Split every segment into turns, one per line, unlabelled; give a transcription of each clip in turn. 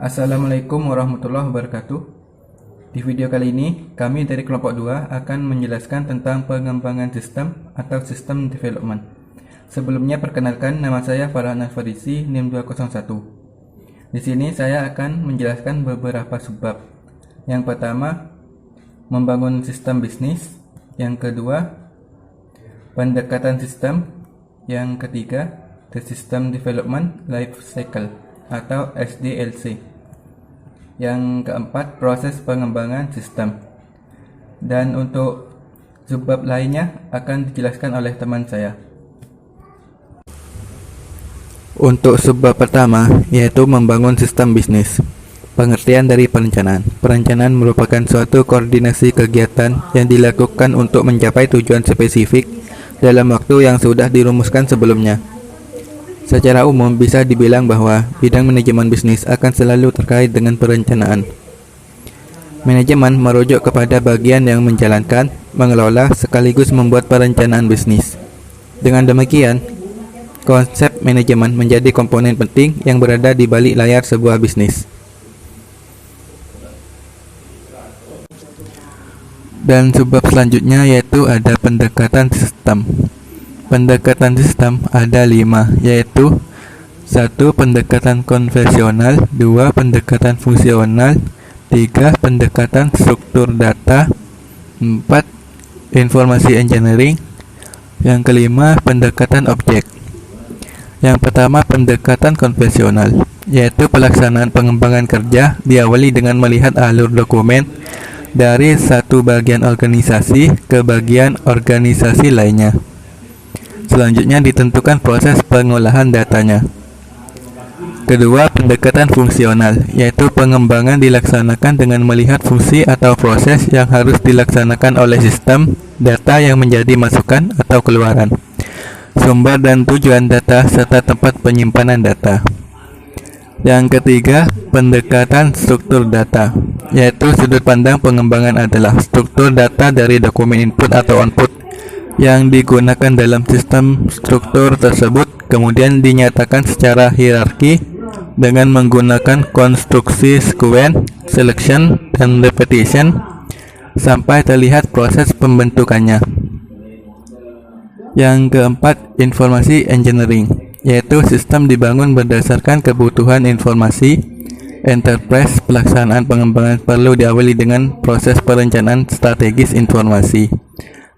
Assalamualaikum warahmatullahi wabarakatuh. Di video kali ini, kami dari kelompok 2 akan menjelaskan tentang pengembangan sistem atau sistem development. Sebelumnya perkenalkan, nama saya Farhan Al-Farisi, NIM 201. Di sini saya akan menjelaskan beberapa subbab. Yang pertama, membangun sistem bisnis. Yang kedua, pendekatan sistem. Yang ketiga, the System Development Life Cycle atau SDLC. Yang keempat, proses pengembangan sistem. Dan untuk subbab lainnya akan dijelaskan oleh teman saya. Untuk subbab pertama, yaitu membangun sistem bisnis. Pengertian dari perencanaan. Perencanaan merupakan suatu koordinasi kegiatan yang dilakukan untuk mencapai tujuan spesifik dalam waktu yang sudah dirumuskan sebelumnya. Secara umum bisa dibilang bahwa bidang manajemen bisnis akan selalu terkait dengan perencanaan. Manajemen merujuk kepada bagian yang menjalankan, mengelola, sekaligus membuat perencanaan bisnis. Dengan demikian, konsep manajemen menjadi komponen penting yang berada di balik layar sebuah bisnis. Dan subbab selanjutnya yaitu ada pendekatan sistem. Pendekatan sistem ada 5, yaitu 1. Pendekatan konvensional, 2. Pendekatan fungsional, 3. Pendekatan struktur data, 4. Informasi engineering, yang kelima pendekatan objek. Yang pertama, pendekatan konvensional, yaitu pelaksanaan pengembangan kerja diawali dengan melihat alur dokumen dari satu bagian organisasi ke bagian organisasi lainnya. Selanjutnya ditentukan proses pengolahan datanya. Kedua, pendekatan fungsional, yaitu pengembangan dilaksanakan dengan melihat fungsi atau proses yang harus dilaksanakan oleh sistem data yang menjadi masukan atau keluaran, sumber dan tujuan data, serta tempat penyimpanan data. Yang ketiga, pendekatan struktur data, yaitu sudut pandang pengembangan adalah struktur data dari dokumen input atau output yang digunakan dalam sistem. Struktur tersebut kemudian dinyatakan secara hierarki dengan menggunakan konstruksi sequence, selection, dan repetition sampai terlihat proses pembentukannya. Yang keempat, informasi engineering, yaitu sistem dibangun berdasarkan kebutuhan informasi enterprise. Pelaksanaan pengembangan perlu diawali dengan proses perencanaan strategis informasi.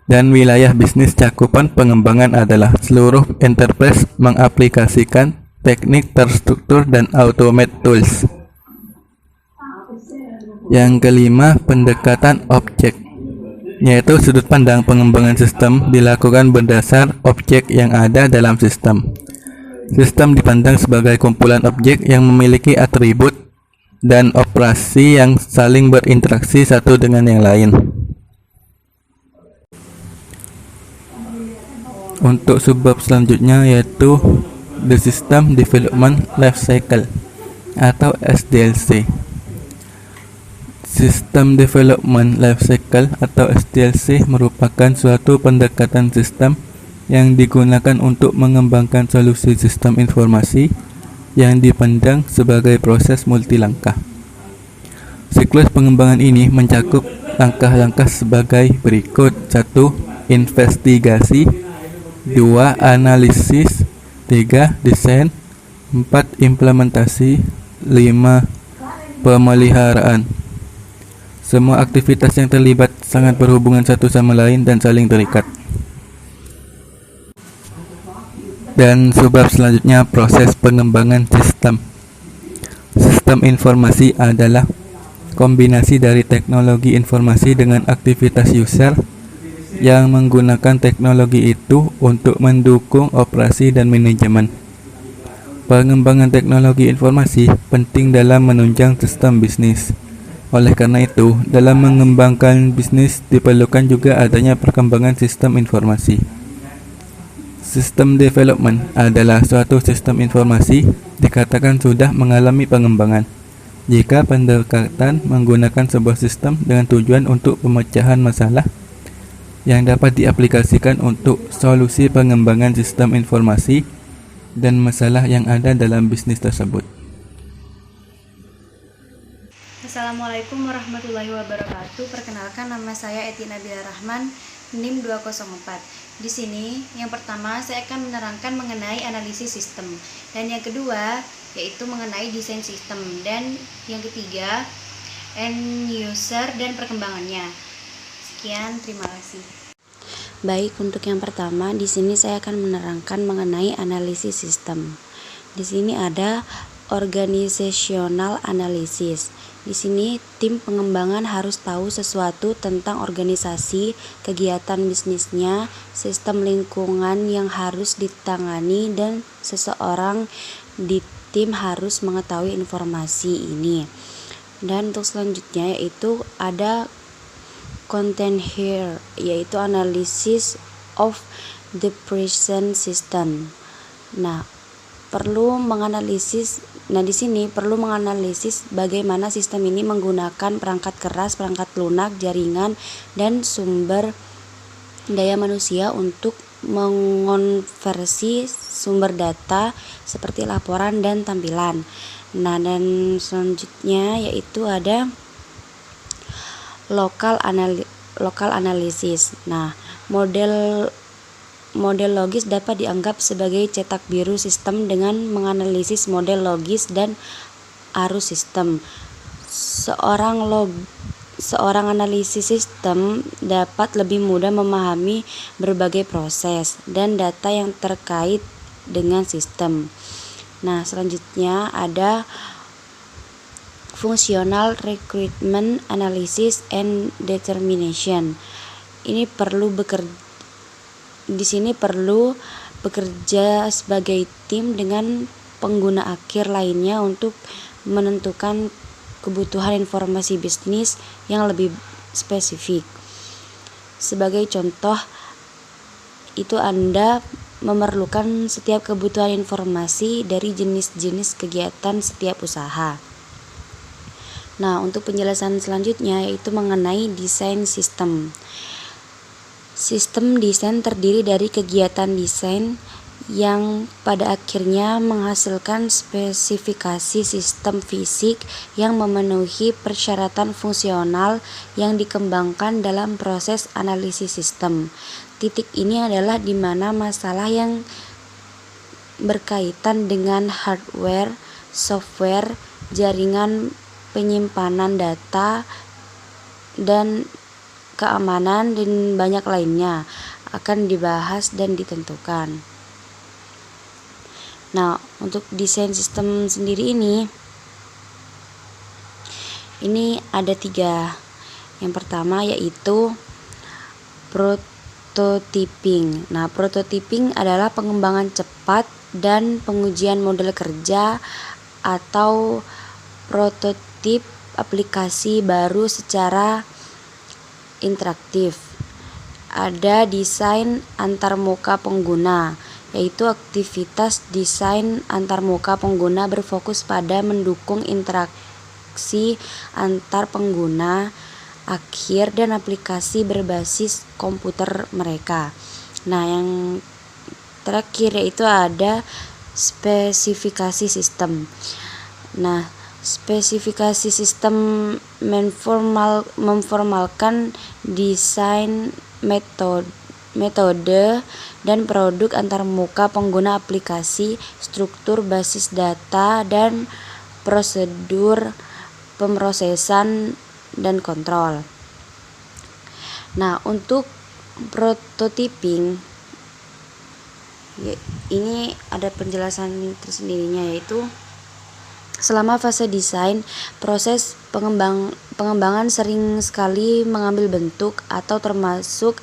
Dan wilayah bisnis cakupan pengembangan adalah seluruh enterprise mengaplikasikan teknik terstruktur dan automate tools. Yang kelima, pendekatan objek, yaitu sudut pandang pengembangan sistem dilakukan berdasar objek yang ada dalam sistem. Sistem dipandang sebagai kumpulan objek yang memiliki atribut dan operasi yang saling berinteraksi satu dengan yang lain. Untuk subbab selanjutnya yaitu the System Development Life Cycle atau SDLC. System Development Life Cycle atau SDLC merupakan suatu pendekatan sistem yang digunakan untuk mengembangkan solusi sistem informasi yang dipandang sebagai proses multilangkah. Siklus pengembangan ini mencakup langkah-langkah sebagai berikut: 1. Investigasi, 2. Analisis, 3. Desain, 4. Implementasi, 5. Pemeliharaan. Semua aktivitas yang terlibat sangat berhubungan satu sama lain dan saling terikat. Dan subbab selanjutnya, proses pengembangan sistem. Sistem informasi adalah kombinasi dari teknologi informasi dengan aktivitas user yang menggunakan teknologi itu untuk mendukung operasi dan manajemen. Pengembangan teknologi informasi penting dalam menunjang sistem bisnis. Oleh karena itu, dalam mengembangkan bisnis diperlukan juga adanya perkembangan sistem informasi. Sistem development adalah suatu sistem informasi dikatakan sudah mengalami pengembangan jika pendekatan menggunakan sebuah sistem dengan tujuan untuk pemecahan masalah yang dapat diaplikasikan untuk solusi pengembangan sistem informasi dan masalah yang ada dalam bisnis tersebut.
Assalamualaikum warahmatullahi wabarakatuh. Perkenalkan, nama saya Eti Nabila Rahman, NIM 204. Di sini yang pertama saya akan menerangkan mengenai analisis sistem, dan yang kedua yaitu mengenai desain sistem, dan yang ketiga end user dan perkembangannya. Sekian, terima kasih.
Baik, untuk yang pertama di sini saya akan menerangkan mengenai analisis sistem. Di sini ada organizational analysis. Di sini tim pengembangan harus tahu sesuatu tentang organisasi, kegiatan bisnisnya, sistem lingkungan yang harus ditangani, dan seseorang di tim harus mengetahui informasi ini. Dan untuk selanjutnya yaitu ada content here, yaitu analysis of the present system. Di sini perlu menganalisis bagaimana sistem ini menggunakan perangkat keras, perangkat lunak, jaringan, dan sumber daya manusia untuk mengonversi sumber data seperti laporan dan tampilan. Dan selanjutnya yaitu ada local analysis. Model logis dapat dianggap sebagai cetak biru sistem dengan menganalisis model logis dan arus sistem. Seorang analisis sistem dapat lebih mudah memahami berbagai proses dan data yang terkait dengan sistem. Selanjutnya ada functional recruitment analysis and determination. Di sini perlu bekerja sebagai tim dengan pengguna akhir lainnya untuk menentukan kebutuhan informasi bisnis yang lebih spesifik. Sebagai contoh, itu Anda memerlukan setiap kebutuhan informasi dari jenis-jenis kegiatan setiap usaha. Untuk penjelasan selanjutnya yaitu mengenai desain sistem. Sistem desain terdiri dari kegiatan desain yang pada akhirnya menghasilkan spesifikasi sistem fisik yang memenuhi persyaratan fungsional yang dikembangkan dalam proses analisis sistem. Titik ini adalah di mana masalah yang berkaitan dengan hardware, software, jaringan penyimpanan data, dan keamanan, dan banyak lainnya akan dibahas dan ditentukan. Untuk desain sistem sendiri ini ada 3. Yang pertama yaitu prototyping. Prototyping adalah pengembangan cepat dan pengujian model kerja atau prototip aplikasi baru secara interaktif. Ada desain antarmuka pengguna, yaitu aktivitas desain antarmuka pengguna berfokus pada mendukung interaksi antar pengguna akhir dan aplikasi berbasis komputer mereka. Yang terakhir yaitu ada spesifikasi sistem. Spesifikasi sistem memformalkan desain, metode, dan produk antarmuka pengguna aplikasi, struktur basis data, dan prosedur pemrosesan dan kontrol. Untuk prototyping ini ada penjelasan tersendirinya, yaitu selama fase desain, proses pengembangan sering sekali mengambil bentuk atau termasuk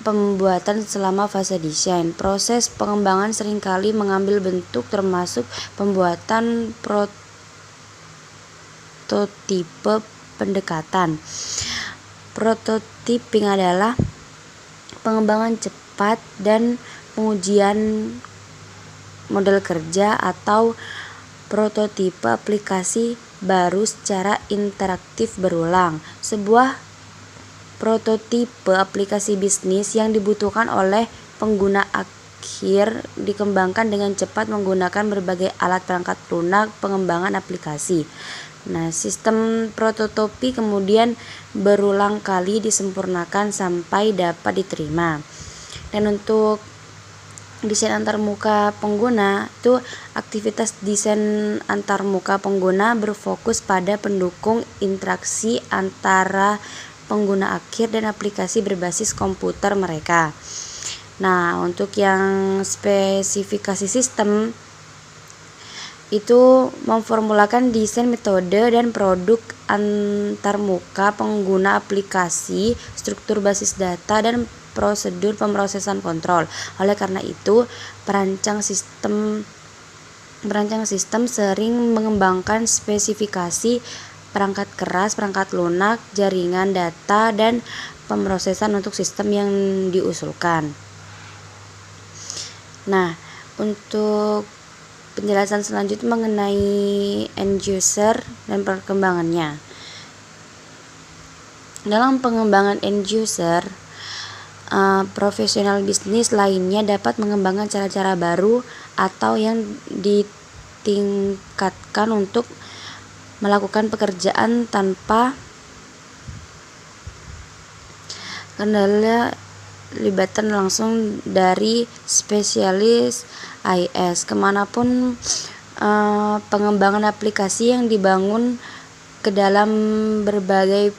pembuatan selama fase desain. Proses pengembangan seringkali mengambil bentuk termasuk pembuatan prototipe pendekatan. Prototyping adalah pengembangan cepat dan pengujian model kerja atau prototipe aplikasi baru secara interaktif berulang. Sebuah prototipe aplikasi bisnis yang dibutuhkan oleh pengguna akhir dikembangkan dengan cepat menggunakan berbagai alat perangkat lunak pengembangan aplikasi. Nah, sistem prototipi kemudian berulang kali disempurnakan sampai dapat diterima. Dan untuk desain antarmuka pengguna itu, aktivitas desain antarmuka pengguna berfokus pada pendukung interaksi antara pengguna akhir dan aplikasi berbasis komputer mereka. Nah, untuk yang spesifikasi sistem itu memformulakan desain, metode, dan produk antarmuka pengguna aplikasi, struktur basis data, dan prosedur pemrosesan kontrol. Oleh karena itu, perancang sistem sering mengembangkan spesifikasi perangkat keras, perangkat lunak, jaringan data, dan pemrosesan untuk sistem yang diusulkan. Nah, untuk penjelasan selanjutnya mengenai end user dan perkembangannya. Dalam pengembangan end user, profesional bisnis lainnya dapat mengembangkan cara-cara baru atau yang ditingkatkan untuk melakukan pekerjaan tanpa kendala libatan langsung dari spesialis IS. Kemanapun pengembangan aplikasi yang dibangun ke dalam berbagai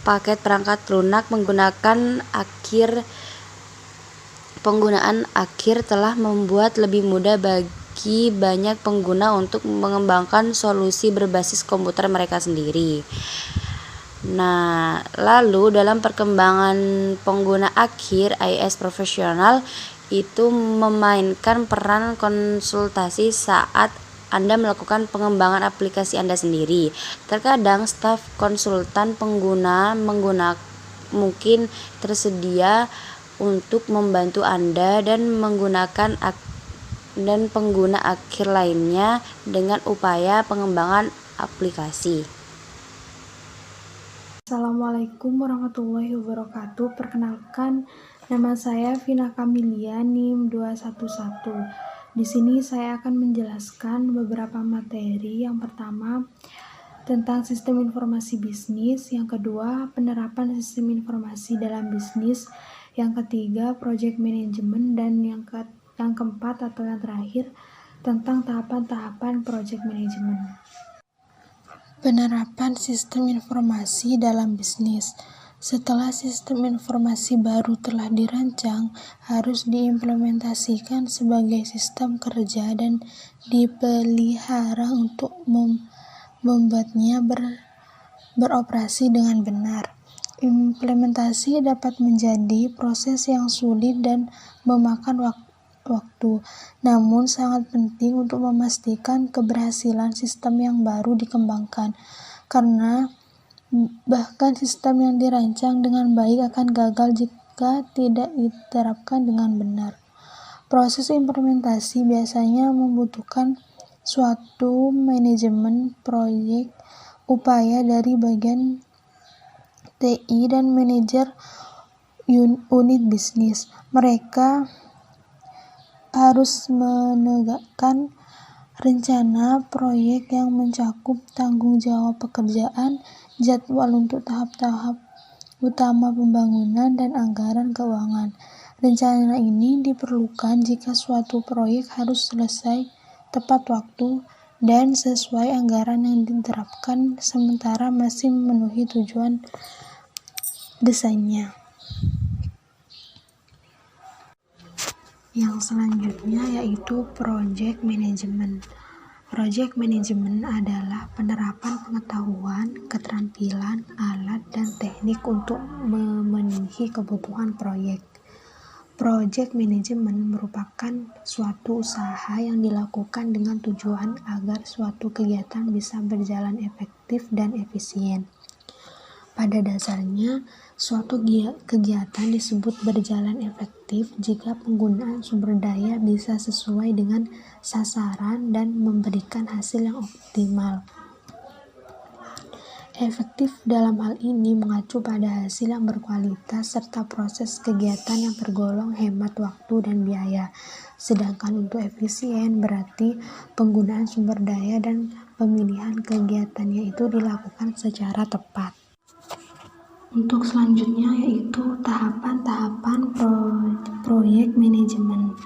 paket perangkat lunak penggunaan akhir telah membuat lebih mudah bagi banyak pengguna untuk mengembangkan solusi berbasis komputer mereka sendiri. Nah, lalu dalam perkembangan pengguna akhir, IS profesional itu memainkan peran konsultasi saat Anda melakukan pengembangan aplikasi Anda sendiri. Terkadang staf konsultan pengguna mungkin tersedia untuk membantu Anda dan pengguna akhir lainnya dengan upaya pengembangan aplikasi.
Assalamualaikum warahmatullahi wabarakatuh. Perkenalkan, nama saya Vina Kamilia, NIM 211. Di sini saya akan menjelaskan beberapa materi. Yang pertama, tentang sistem informasi bisnis. Yang kedua, penerapan sistem informasi dalam bisnis. Yang ketiga, project management. Dan yang keempat atau yang terakhir, tentang tahapan-tahapan project management. Penerapan sistem informasi dalam bisnis. Setelah sistem informasi baru telah dirancang, harus diimplementasikan sebagai sistem kerja dan dipelihara untuk membuatnya beroperasi dengan benar. Implementasi dapat menjadi proses yang sulit dan memakan waktu. Namun sangat penting untuk memastikan keberhasilan sistem yang baru dikembangkan, karena bahkan sistem yang dirancang dengan baik akan gagal jika tidak diterapkan dengan benar. Proses implementasi biasanya membutuhkan suatu manajemen proyek, upaya dari bagian TI dan manajer unit bisnis. Mereka harus menegakkan rencana proyek yang mencakup tanggung jawab pekerjaan, jadwal untuk tahap-tahap utama pembangunan, dan anggaran keuangan. Rencana ini diperlukan jika suatu proyek harus selesai tepat waktu dan sesuai anggaran yang diterapkan sementara masih memenuhi tujuan desainnya. Yang selanjutnya yaitu project management. Project management adalah penerapan pengetahuan, keterampilan, alat, dan teknik untuk memenuhi kebutuhan proyek. Project management merupakan suatu usaha yang dilakukan dengan tujuan agar suatu kegiatan bisa berjalan efektif dan efisien. Pada dasarnya, suatu kegiatan disebut berjalan efektif jika penggunaan sumber daya bisa sesuai dengan sasaran dan memberikan hasil yang optimal. Efektif dalam hal ini mengacu pada hasil yang berkualitas serta proses kegiatan yang tergolong hemat waktu dan biaya. Sedangkan untuk efisien berarti penggunaan sumber daya dan pemilihan kegiatannya itu dilakukan secara tepat. Untuk selanjutnya yaitu tahapan-tahapan proyek manajemen.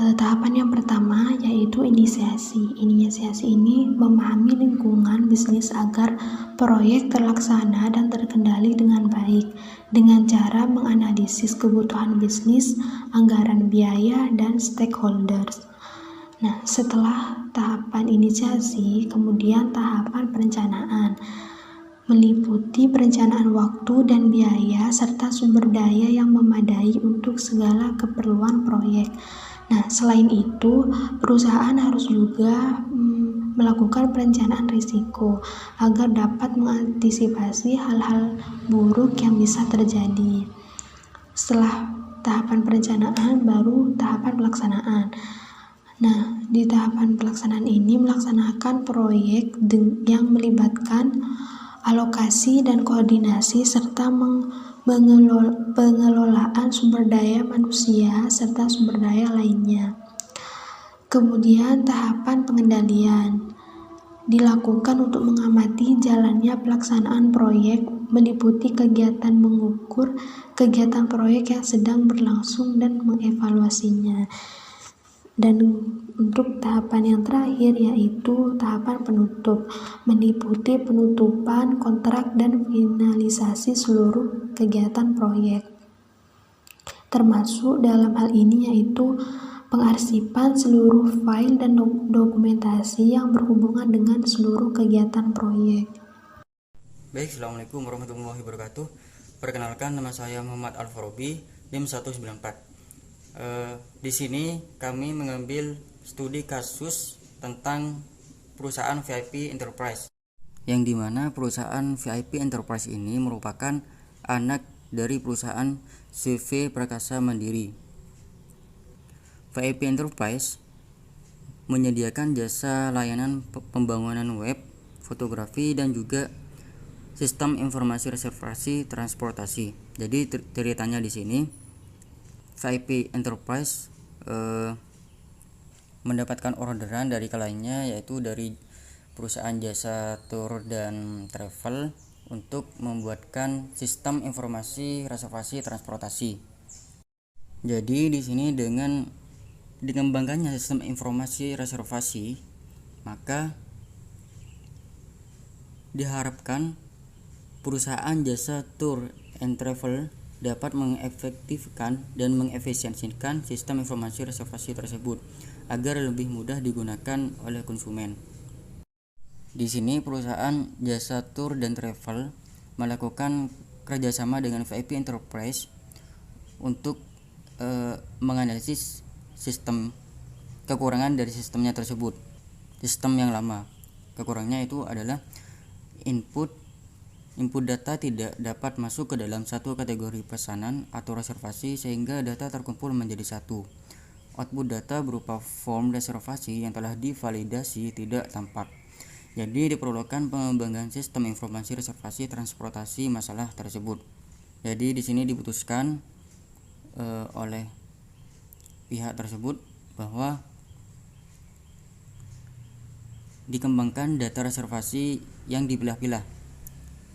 Tahapan yang pertama yaitu inisiasi. Inisiasi ini memahami lingkungan bisnis agar proyek terlaksana dan terkendali dengan baik dengan cara menganalisis kebutuhan bisnis, anggaran biaya, dan stakeholders. Nah, setelah tahapan inisiasi, kemudian tahapan perencanaan meliputi perencanaan waktu dan biaya serta sumber daya yang memadai untuk segala keperluan proyek. Nah, selain itu, perusahaan harus juga melakukan perencanaan risiko agar dapat mengantisipasi hal-hal buruk yang bisa terjadi. Setelah tahapan perencanaan, baru tahapan pelaksanaan. Nah, di tahapan pelaksanaan ini melaksanakan proyek yang melibatkan alokasi dan koordinasi serta pengelolaan sumber daya manusia serta sumber daya lainnya. Kemudian tahapan pengendalian dilakukan untuk mengamati jalannya pelaksanaan proyek, meliputi kegiatan mengukur kegiatan proyek yang sedang berlangsung dan mengevaluasinya. Dan untuk tahapan yang terakhir yaitu tahapan penutup, meliputi penutupan kontrak dan finalisasi seluruh kegiatan proyek. Termasuk dalam hal ini yaitu pengarsipan seluruh file dan dokumentasi yang berhubungan dengan seluruh kegiatan proyek.
Baik, Assalamualaikum warahmatullahi wabarakatuh. Perkenalkan, nama saya Muhammad Al-Farabi, NIM 194. Di sini kami mengambil studi kasus tentang perusahaan VIP Enterprise, yang dimana perusahaan VIP Enterprise ini merupakan anak dari perusahaan CV Prakasa Mandiri. VIP Enterprise menyediakan jasa layanan pembangunan web, fotografi, dan juga sistem informasi reservasi transportasi. Jadi ceritanya di sini VIP Enterprise mendapatkan orderan dari kliennya, yaitu dari perusahaan jasa tour dan travel untuk membuatkan sistem informasi reservasi transportasi. Jadi di sini dengan dikembangkannya sistem informasi reservasi, maka diharapkan perusahaan jasa tour and travel dapat mengefektifkan dan mengefisiensikan sistem informasi reservasi tersebut agar lebih mudah digunakan oleh konsumen. Di sini perusahaan jasa tour dan travel melakukan kerjasama dengan VIP Enterprise untuk menganalisis sistem kekurangan dari sistemnya tersebut. Sistem yang lama, kekurangannya itu adalah input data tidak dapat masuk ke dalam satu kategori pesanan atau reservasi sehingga data terkumpul menjadi satu. Output data berupa form reservasi yang telah divalidasi tidak tampak. Jadi diperlukan pengembangan sistem informasi reservasi transportasi masalah tersebut. Jadi di sini diputuskan oleh pihak tersebut bahwa dikembangkan data reservasi yang dipilah-pilah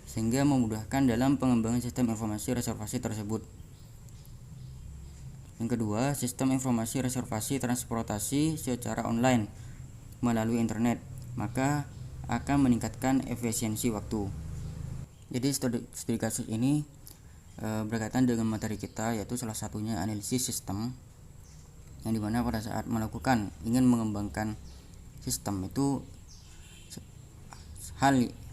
sehingga memudahkan dalam pengembangan sistem informasi reservasi tersebut. Yang kedua, sistem informasi reservasi transportasi secara online melalui internet, maka akan meningkatkan efisiensi waktu. Jadi studi kasus ini berkaitan dengan materi kita, yaitu salah satunya analisis sistem, yang dimana pada saat ingin mengembangkan sistem itu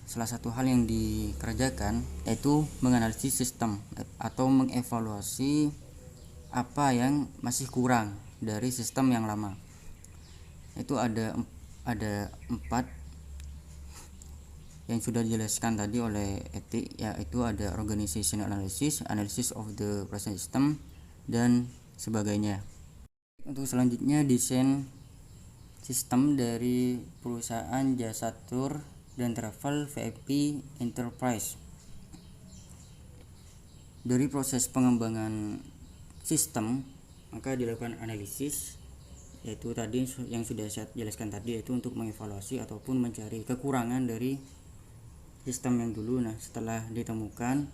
salah satu hal yang dikerjakan yaitu menganalisis sistem atau mengevaluasi apa yang masih kurang dari sistem yang lama. Itu ada 4 yang sudah dijelaskan tadi oleh etik, yaitu ada organization analysis of the present system, dan sebagainya. Untuk selanjutnya, desain sistem dari perusahaan jasa tour dan travel VIP Enterprise. Dari proses pengembangan sistem, maka dilakukan analisis, yaitu tadi yang sudah saya jelaskan tadi, yaitu untuk mengevaluasi ataupun mencari kekurangan dari sistem yang dulu. Nah, setelah ditemukan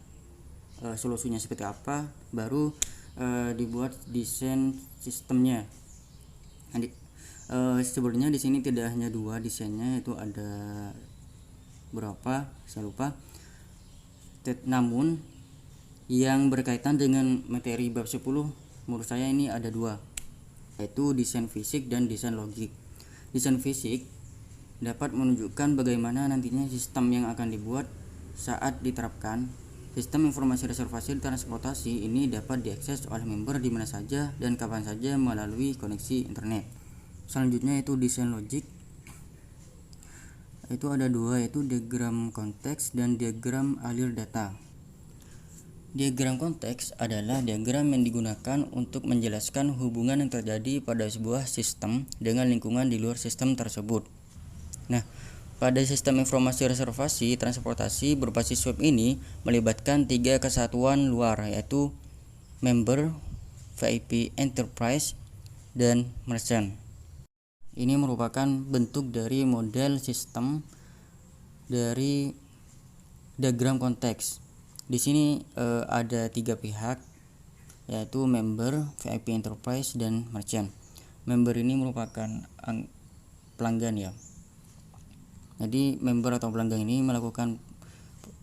solusinya seperti apa, baru dibuat desain sistemnya. Sebenarnya di sini tidak hanya 2 desainnya, yaitu ada berapa saya lupa. Namun yang berkaitan dengan materi bab 10 menurut saya ini ada 2, yaitu desain fisik dan desain logik. Desain fisik dapat menunjukkan bagaimana nantinya sistem yang akan dibuat saat diterapkan. Sistem informasi reservasi transportasi ini dapat diakses oleh member di mana saja dan kapan saja melalui koneksi internet. Selanjutnya itu desain logik. Itu ada 2, yaitu diagram konteks dan diagram alir data. Diagram konteks adalah diagram yang digunakan untuk menjelaskan hubungan yang terjadi pada sebuah sistem dengan lingkungan di luar sistem tersebut. Nah, pada sistem informasi reservasi transportasi berbasis web ini melibatkan 3 kesatuan luar, yaitu member, VIP Enterprise, dan merchant. Ini merupakan bentuk dari model sistem dari diagram konteks. Di sini ada 3 pihak, yaitu member, VIP Enterprise, dan merchant. Member ini merupakan pelanggan ya. Jadi member atau pelanggan ini melakukan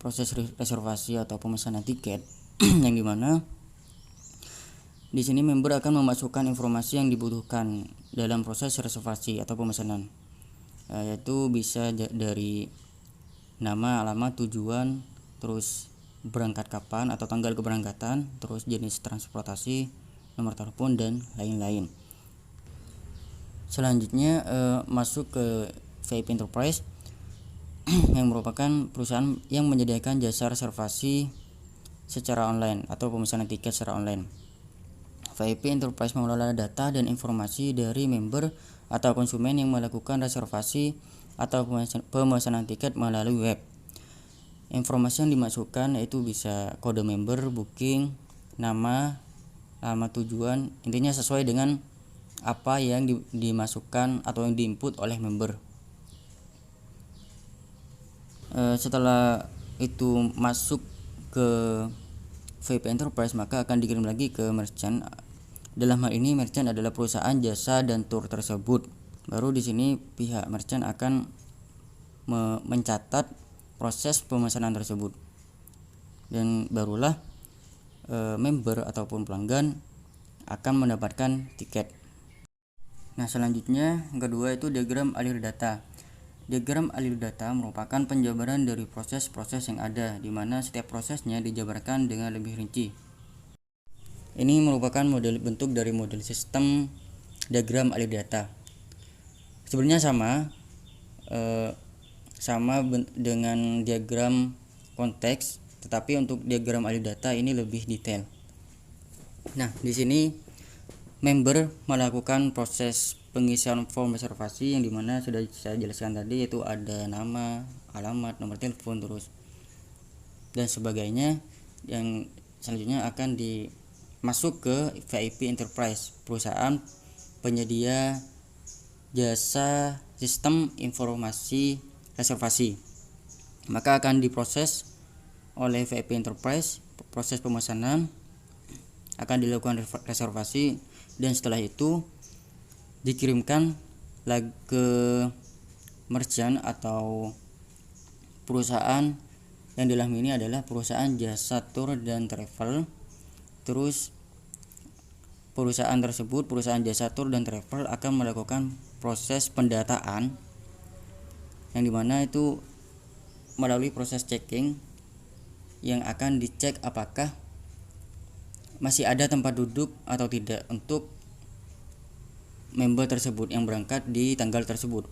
proses reservasi atau pemesanan tiket yang dimana di sini member akan memasukkan informasi yang dibutuhkan dalam proses reservasi atau pemesanan, yaitu bisa dari nama, alamat, tujuan, terus berangkat kapan atau tanggal keberangkatan, terus jenis transportasi, nomor telepon, dan lain-lain. Selanjutnya masuk ke VIP Enterprise yang merupakan perusahaan yang menyediakan jasa reservasi secara online atau pemesanan tiket secara online. VIP Enterprise mengelola data dan informasi dari member atau konsumen yang melakukan reservasi atau pemesanan tiket melalui web. Informasi yang dimasukkan yaitu bisa kode member, booking, nama, alamat tujuan, intinya sesuai dengan apa yang dimasukkan atau yang diinput oleh member. Setelah itu masuk ke VIP Enterprise, maka akan dikirim lagi ke merchant. Dalam hal ini merchant adalah perusahaan jasa dan tour tersebut. Baru di sini pihak merchant akan mencatat proses pemesanan tersebut, dan barulah member ataupun pelanggan akan mendapatkan tiket. Nah, selanjutnya yang kedua itu diagram alir data. Diagram alir data merupakan penjabaran dari proses-proses yang ada, di mana setiap prosesnya dijabarkan dengan lebih rinci. Ini merupakan bentuk dari model sistem diagram alir data. Sebenarnya sama dengan diagram konteks, tetapi untuk diagram alir data ini lebih detail. Nah, di sini member melakukan proses pengisian form reservasi yang dimana sudah saya jelaskan tadi, yaitu ada nama, alamat, nomor telepon, terus dan sebagainya. Yang selanjutnya akan masuk ke VIP Enterprise, perusahaan penyedia jasa sistem informasi reservasi. Maka akan diproses oleh VIP Enterprise, proses pemesanan, akan dilakukan reservasi, dan setelah itu dikirimkan lagi ke merchant atau perusahaan yang dalam ini adalah perusahaan jasa tour dan travel. Terus perusahaan tersebut, perusahaan jasa tour dan travel, akan melakukan proses pendataan yang dimana itu melalui proses checking yang akan dicek apakah masih ada tempat duduk atau tidak untuk member tersebut yang berangkat di tanggal tersebut.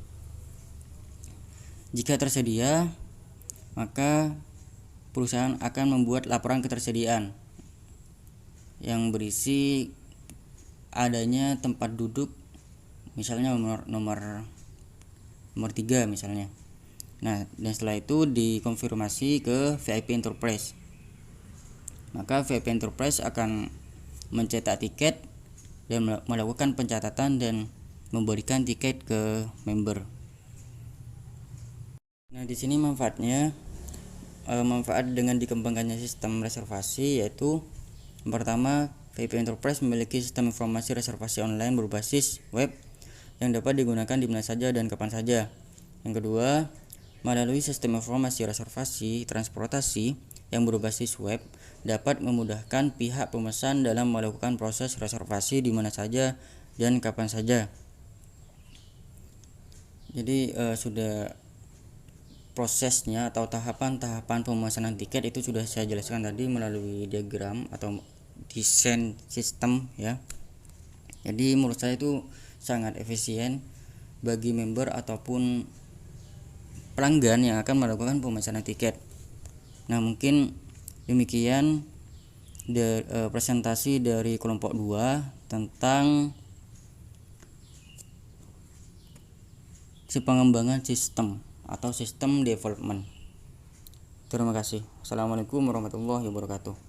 Jika tersedia, maka perusahaan akan membuat laporan ketersediaan yang berisi adanya tempat duduk, misalnya nomor 3 misalnya. Nah, dan setelah itu dikonfirmasi ke VIP Enterprise. Maka VIP Enterprise akan mencetak tiket dan melakukan pencatatan dan memberikan tiket ke member. Nah, di sini manfaat dengan dikembangkannya sistem reservasi yaitu yang pertama, VIP Enterprise memiliki sistem informasi reservasi online berbasis web yang dapat digunakan di mana saja dan kapan saja. Yang kedua, melalui sistem informasi reservasi transportasi yang berbasis web dapat memudahkan pihak pemesan dalam melakukan proses reservasi di mana saja dan kapan saja. Jadi sudah prosesnya atau tahapan-tahapan pemesanan tiket itu sudah saya jelaskan tadi melalui diagram atau desain sistem ya. Jadi menurut saya itu sangat efisien bagi member ataupun pelanggan yang akan melakukan pemesanan tiket. Nah, mungkin demikian presentasi dari kelompok 2 tentang pengembangan sistem atau sistem development. Terima kasih. Assalamualaikum warahmatullahi wabarakatuh.